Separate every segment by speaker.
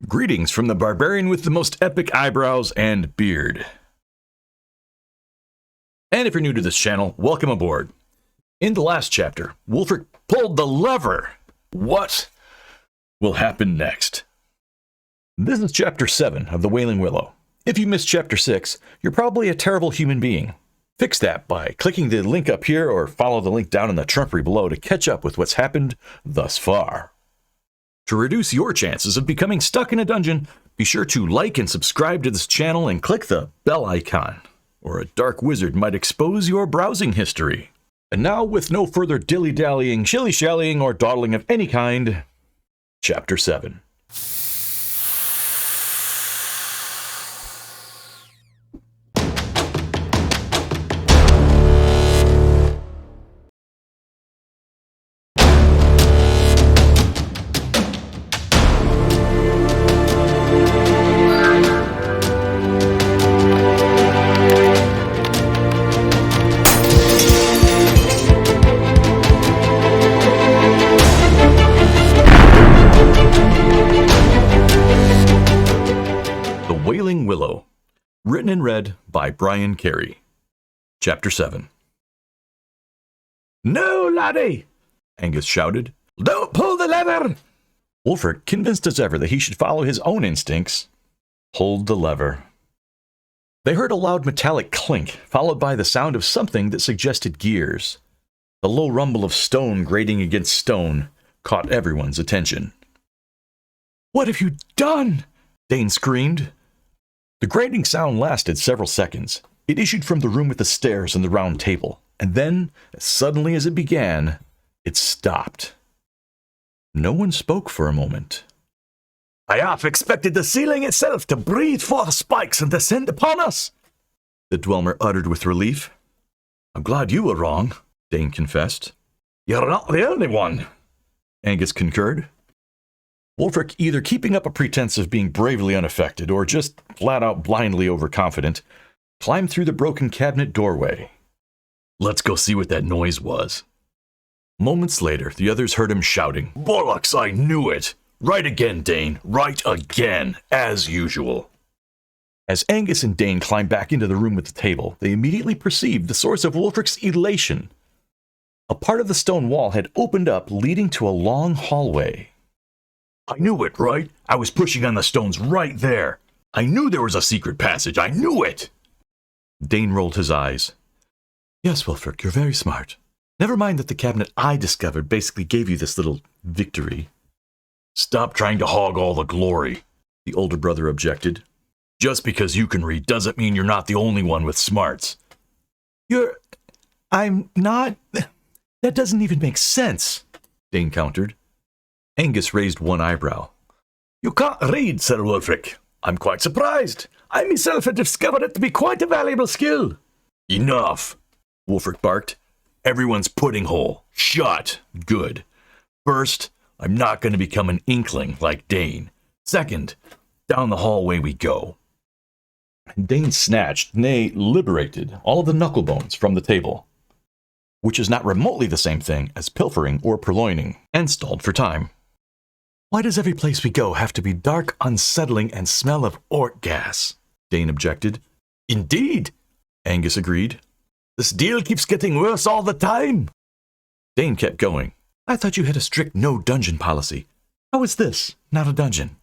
Speaker 1: Greetings from the barbarian with the most epic eyebrows and beard. And if you're new to this channel, welcome aboard. In the last chapter, Wulfric pulled the lever. What will happen next? This is chapter 7 of the Wailing Willow. If you missed chapter 6, you're probably a terrible human being. Fix that by clicking the link up here or follow the link down in the trumpery below to catch up with what's happened thus far. To reduce your chances of becoming stuck in a dungeon, be sure to like and subscribe to this channel and click the bell icon, or a dark wizard might expose your browsing history. And now, with no further dilly-dallying, shilly-shallying, or dawdling of any kind, Chapter 7. Wailing Willow, written and read by Brian Carey. Chapter 7. "No, laddie!" Angus shouted. "Don't pull the lever!" Wulfric, convinced as ever that he should follow his own instincts, pulled the lever. They heard a loud metallic clink, followed by the sound of something that suggested gears. The low rumble of stone grating against stone caught everyone's attention. "What have you done?" Dane screamed. The grating sound lasted several seconds. It issued from the room with the stairs and the round table, and then, as suddenly as it began, it stopped. No one spoke for a moment. "I half expected the ceiling itself to breathe forth spikes and descend upon us," the dwelmer uttered with relief. "I'm glad you were wrong," Dane confessed. "You're not the only one," Angus concurred. Wulfric, either keeping up a pretense of being bravely unaffected or just flat-out blindly overconfident, climbed through the broken cabinet doorway. "Let's go see what that noise was." Moments later, the others heard him shouting, "Bollocks, I knew it! Right again, Dane, right again, as usual." As Angus and Dane climbed back into the room with the table, they immediately perceived the source of Wulfric's elation. A part of the stone wall had opened up, leading to a long hallway. "I knew it, right? I was pushing on the stones right there. I knew there was a secret passage. I knew it!" Dane rolled his eyes. "Yes, Wulfric, you're very smart. Never mind that the cabinet I discovered basically gave you this little victory." "Stop trying to hog all the glory," the older brother objected. "Just because you can read doesn't mean you're not the only one with smarts." I'm not... That doesn't even make sense," Dane countered. Angus raised one eyebrow. "You can't read, Sir Wulfric. I'm quite surprised. I myself had discovered it to be quite a valuable skill." "Enough," Wulfric barked. "Everyone's pudding hole. Shut. Good. First, I'm not going to become an inkling like Dane. Second, down the hallway we go." Dane snatched, nay, liberated, all of the knuckle bones from the table, which is not remotely the same thing as pilfering or purloining, and stalled for time. "Why does every place we go have to be dark, unsettling, and smell of orc gas?" Dane objected. "Indeed," Angus agreed. "This deal keeps getting worse all the time." Dane kept going. "I thought you had a strict no-dungeon policy. How is this not a dungeon?"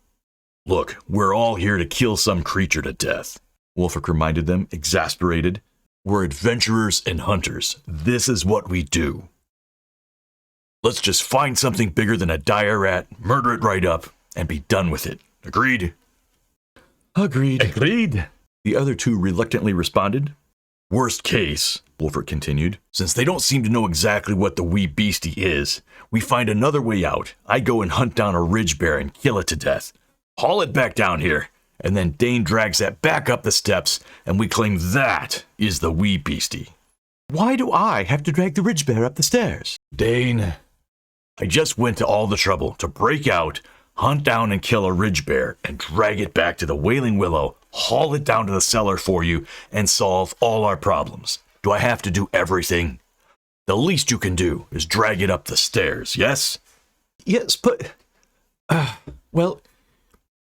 Speaker 1: "Look, we're all here to kill some creature to death," Wulfric reminded them, exasperated. "We're adventurers and hunters. This is what we do. Let's just find something bigger than a dire rat, murder it right up, and be done with it. Agreed?" "Agreed." "Agreed," the other two reluctantly responded. "Worst case," Wulfric continued, "since they don't seem to know exactly what the wee beastie is, we find another way out. I go and hunt down a ridge bear and kill it to death. Haul it back down here, and then Dane drags that back up the steps, and we claim that is the wee beastie." "Why do I have to drag the ridge bear up the stairs?" "Dane, I just went to all the trouble to break out, hunt down and kill a ridge bear, and drag it back to the Wailing Willow, haul it down to the cellar for you, and solve all our problems. Do I have to do everything? The least you can do is drag it up the stairs, yes?" "Yes, but... well,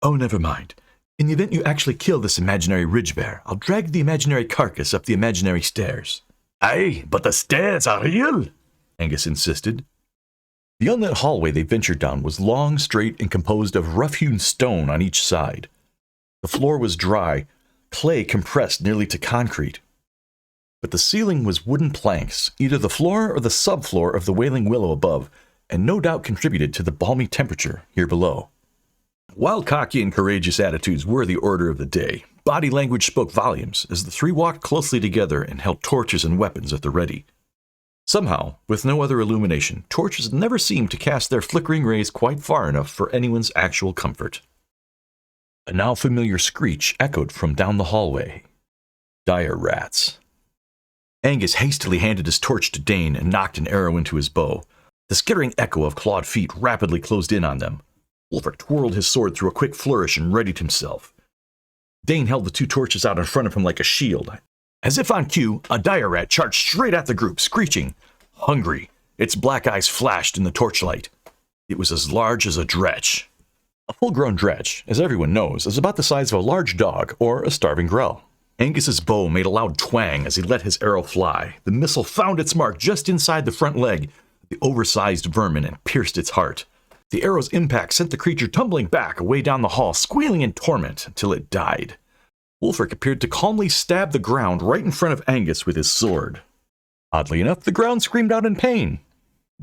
Speaker 1: Oh, never mind. In the event you actually kill this imaginary ridge bear, I'll drag the imaginary carcass up the imaginary stairs. Aye, but the stairs are real, Angus insisted. The unlit hallway they ventured down was long, straight, and composed of rough-hewn stone on each side. The floor was dry, clay compressed nearly to concrete. But the ceiling was wooden planks, either the floor or the subfloor of the Wailing Willow above, and no doubt contributed to the balmy temperature here below. While cocky and courageous attitudes were the order of the day, body language spoke volumes as the three walked closely together and held torches and weapons at the ready. Somehow, with no other illumination, torches never seemed to cast their flickering rays quite far enough for anyone's actual comfort. A now familiar screech echoed from down the hallway. Dire rats. Angus hastily handed his torch to Dane and knocked an arrow into his bow. The skittering echo of clawed feet rapidly closed in on them. Wulfric twirled his sword through a quick flourish and readied himself. Dane held the two torches out in front of him like a shield. As if on cue, a dire rat charged straight at the group, screeching, hungry. Its black eyes flashed in the torchlight. It was as large as a dretch. A full-grown dretch, as everyone knows, is about the size of a large dog or a starving grell. Angus's bow made a loud twang as he let his arrow fly. The missile found its mark just inside the front leg of the oversized vermin and pierced its heart. The arrow's impact sent the creature tumbling back away down the hall, squealing in torment until it died. Wulfric appeared to calmly stab the ground right in front of Angus with his sword. Oddly enough, the ground screamed out in pain.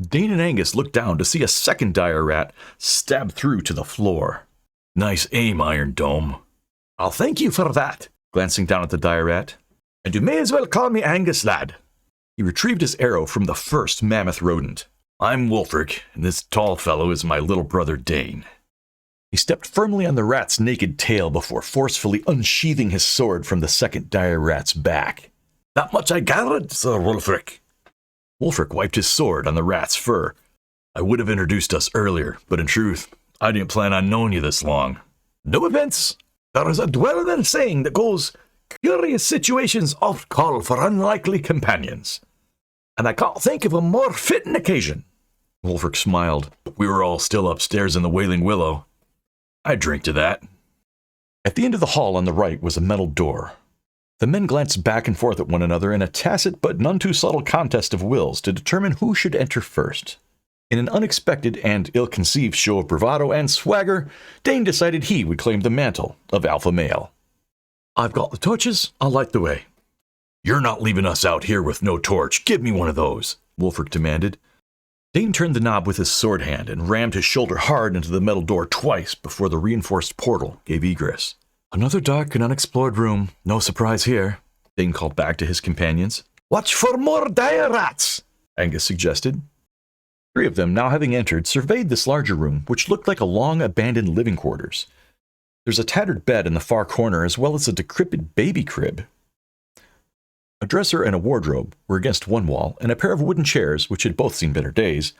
Speaker 1: Dane and Angus looked down to see a second dire rat stab through to the floor. Nice aim, Iron Dome. I'll thank you for that, glancing down at the dire rat. And you may as well call me Angus, lad. He retrieved his arrow from the first mammoth rodent. I'm Wulfric, and this tall fellow is my little brother Dane. He stepped firmly on the rat's naked tail before forcefully unsheathing his sword from the second dire rat's back. That much I gathered, Sir Wulfric. Wulfric wiped his sword on the rat's fur. I would have introduced us earlier, but in truth, I didn't plan on knowing you this long. No offense. There is a dwelmer saying that goes, curious situations oft call for unlikely companions. And I can't think of a more fitting occasion. Wulfric smiled. We were all still upstairs in the Wailing Willow. I drink to that. At the end of the hall on the right was a metal door. The men glanced back and forth at one another in a tacit but none too subtle contest of wills to determine who should enter first. In an unexpected and ill-conceived show of bravado and swagger, Dane decided he would claim the mantle of alpha male. I've got the torches, I'll light the way. You're not leaving us out here with no torch. Give me one of those, Wulfric demanded. Dane turned the knob with his sword hand and rammed his shoulder hard into the metal door twice before the reinforced portal gave egress. Another dark and unexplored room. No surprise here, Dane called back to his companions. Watch for more dire rats, Angus suggested. Three of them, now having entered, surveyed this larger room, which looked like a long abandoned living quarters. There's a tattered bed in the far corner as well as a decrepit baby crib. A dresser and a wardrobe were against one wall, and a pair of wooden chairs, which had both seen better days,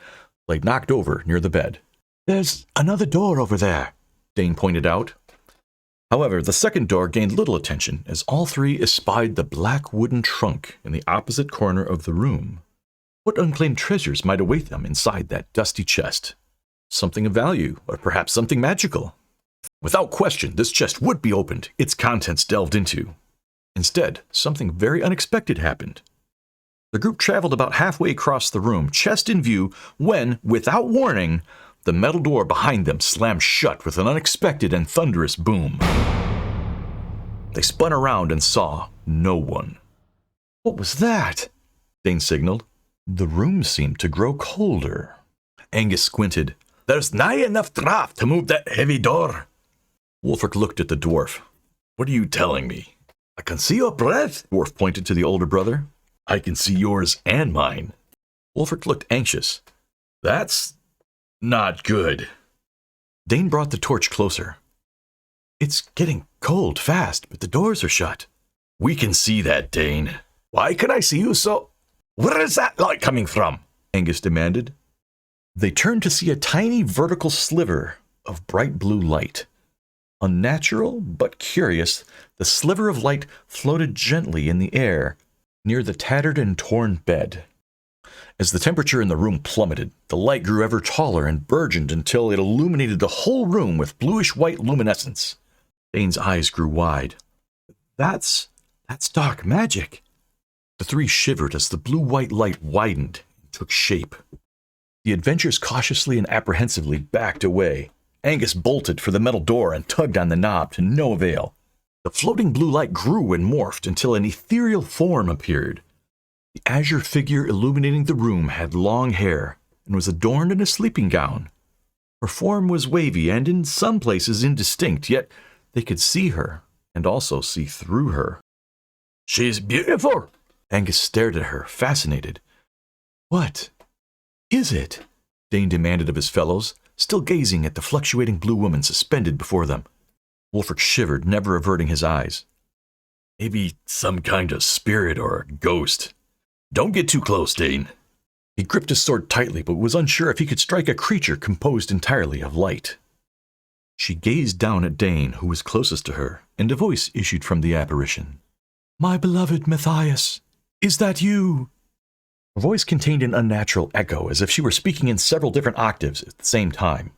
Speaker 1: lay knocked over near the bed. There's another door over there, Dane pointed out. However, the second door gained little attention, as all three espied the black wooden trunk in the opposite corner of the room. What unclaimed treasures might await them inside that dusty chest? Something of value, or perhaps something magical. Without question, this chest would be opened, its contents delved into. Instead, something very unexpected happened. The group traveled about halfway across the room, chest in view, when, without warning, the metal door behind them slammed shut with an unexpected and thunderous boom. They spun around and saw no one. What was that? Dane signaled. The room seemed to grow colder. Angus squinted. There's nigh enough draft to move that heavy door. Wulfric looked at the dwarf. What are you telling me? I can see your breath, the dwarf pointed to the older brother. I can see yours and mine. Wulfric looked anxious. That's not good. Dane brought the torch closer. It's getting cold fast, but the doors are shut. We can see that, Dane. Why can I see you so... Where is that light coming from? Angus demanded. They turned to see a tiny vertical sliver of bright blue light. Unnatural, but curious, the sliver of light floated gently in the air near the tattered and torn bed. As the temperature in the room plummeted, the light grew ever taller and burgeoned until it illuminated the whole room with bluish-white luminescence. Dane's eyes grew wide. That's dark magic. The three shivered as the blue-white light widened and took shape. The adventurers cautiously and apprehensively backed away. Angus bolted for the metal door and tugged on the knob to no avail. The floating blue light grew and morphed until an ethereal form appeared. The azure figure illuminating the room had long hair and was adorned in a sleeping gown. Her form was wavy and in some places indistinct, yet they could see her and also see through her. "She's beautiful!" Angus stared at her, fascinated. "What is it?" Dane demanded of his fellows, still gazing at the fluctuating blue woman suspended before them. Wulfric shivered, never averting his eyes. "Maybe some kind of spirit or a ghost. Don't get too close, Dane." He gripped his sword tightly, but was unsure if he could strike a creature composed entirely of light. She gazed down at Dane, who was closest to her, and a voice issued from the apparition. "My beloved Matthias, is that you?" Her voice contained an unnatural echo, as if she were speaking in several different octaves at the same time.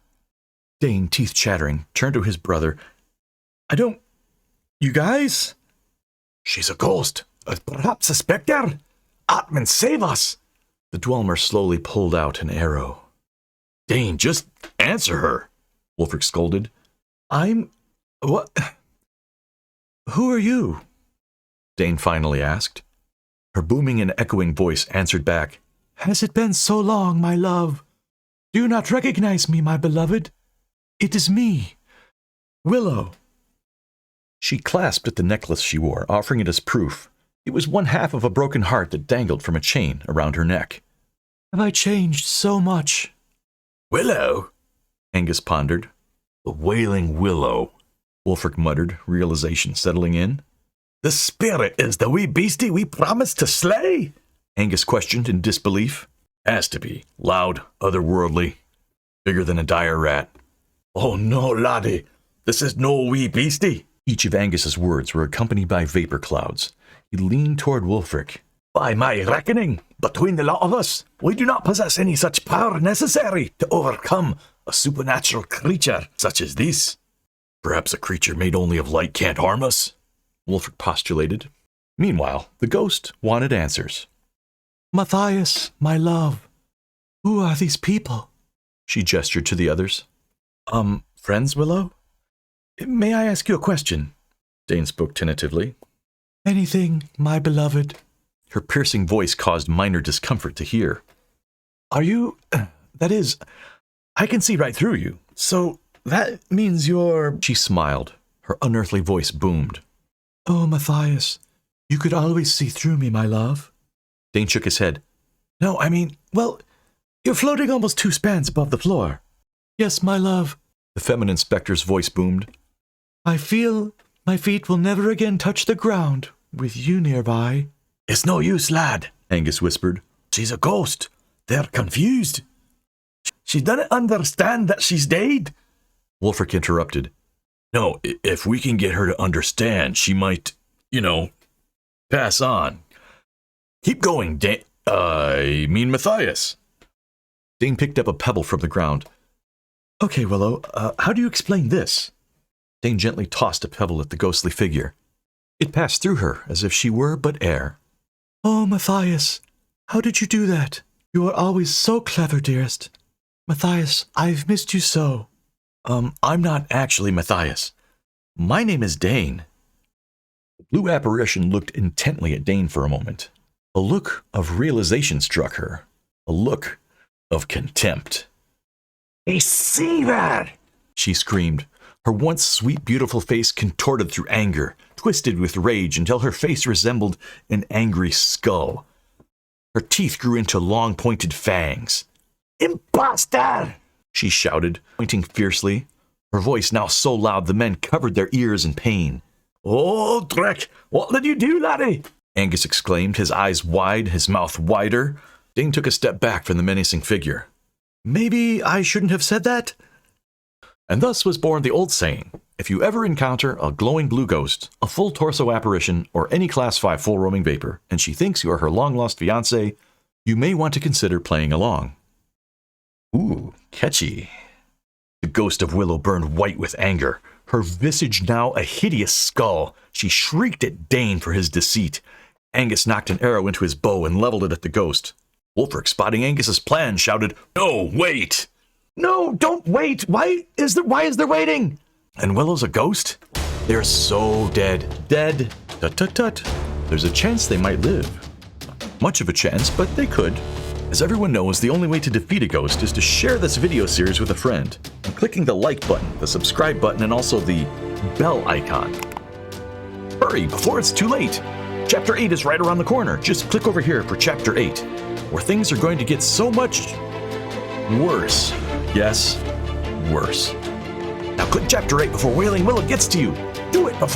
Speaker 1: Dane, teeth chattering, turned to his brother. You guys?" "She's a ghost, or perhaps a spectre. Atman, save us!" The dwelmer slowly pulled out an arrow. "Dane, just answer her," Wulfric scolded. What? Who are you?" Dane finally asked. Her booming and echoing voice answered back, "Has it been so long, my love? Do you not recognize me, my beloved? It is me, Willow." She clasped at the necklace she wore, offering it as proof. It was one half of a broken heart that dangled from a chain around her neck. "Have I changed so much?" "Willow?" Angus pondered. "The Wailing Willow," Wulfric muttered, realization settling in. "The spirit is the wee beastie we promised to slay?" Angus questioned in disbelief. "Has to be. Loud, otherworldly, bigger than a dire rat." "Oh no, laddie, this is no wee beastie." Each of Angus's words were accompanied by vapor clouds. He leaned toward Wulfric. "By my reckoning, between the lot of us, we do not possess any such power necessary to overcome a supernatural creature such as this." "Perhaps a creature made only of light can't harm us?" Wulfric postulated. Meanwhile, the ghost wanted answers. "Matthias, my love, who are these people?" She gestured to the others. Friends, Willow? May I ask you a question?" Dane spoke tentatively. "Anything, my beloved." Her piercing voice caused minor discomfort to hear. "Are you... that is, I can see right through you. So that means you're..." She smiled. Her unearthly voice boomed. "Oh, Matthias, you could always see through me, my love." Dane shook his head. "No, I mean, well, you're floating almost 2 spans above the floor." "Yes, my love," the feminine specter's voice boomed. "I feel my feet will never again touch the ground with you nearby." "It's no use, lad," Angus whispered. "She's a ghost. They're confused. She doesn't understand that she's dead." Wulfric interrupted. "No, if we can get her to understand, she might, pass on. Keep going, Matthias." Dane picked up a pebble from the ground. "Okay, Willow, how do you explain this?" Dane gently tossed a pebble at the ghostly figure. It passed through her as if she were but air. "Oh, Matthias, how did you do that? You are always so clever, dearest. Matthias, I've missed you so." I'm not actually Matthias. My name is Dane." The blue apparition looked intently at Dane for a moment. A look of realization struck her. A look of contempt. "Deceiver!" she screamed. Her once sweet, beautiful face contorted through anger, twisted with rage until her face resembled an angry skull. Her teeth grew into long, pointed fangs. "Imposter!" she shouted, pointing fiercely. Her voice now so loud the men covered their ears in pain. "Oh, Drek, what did you do, laddie?" Angus exclaimed, his eyes wide, his mouth wider. Dane took a step back from the menacing figure. "Maybe I shouldn't have said that?" And thus was born the old saying, if you ever encounter a glowing blue ghost, a full torso apparition, or any Class 5 full roaming vapor, and she thinks you are her long-lost fiancé, you may want to consider playing along. Ooh, catchy. The ghost of Willow burned white with anger, her visage now a hideous skull. She shrieked at Dane for his deceit. Angus knocked an arrow into his bow and leveled it at the ghost. Wulfric, spotting Angus's plan, shouted, "No, wait!" "No, don't wait! Why is there waiting?" "And Willow's a ghost? They're so dead. Dead. Tut-tut-tut. There's a chance they might live. Not much of a chance, but they could. As everyone knows, the only way to defeat a ghost is to share this video series with a friend, and clicking the like button, the subscribe button, and also the bell icon. Hurry, before it's too late! Chapter 8 is right around the corner. Just click over here for Chapter 8, where things are going to get so much worse. Yes, worse. Now click Chapter 8 before Wailing Willow gets to you. Do it before...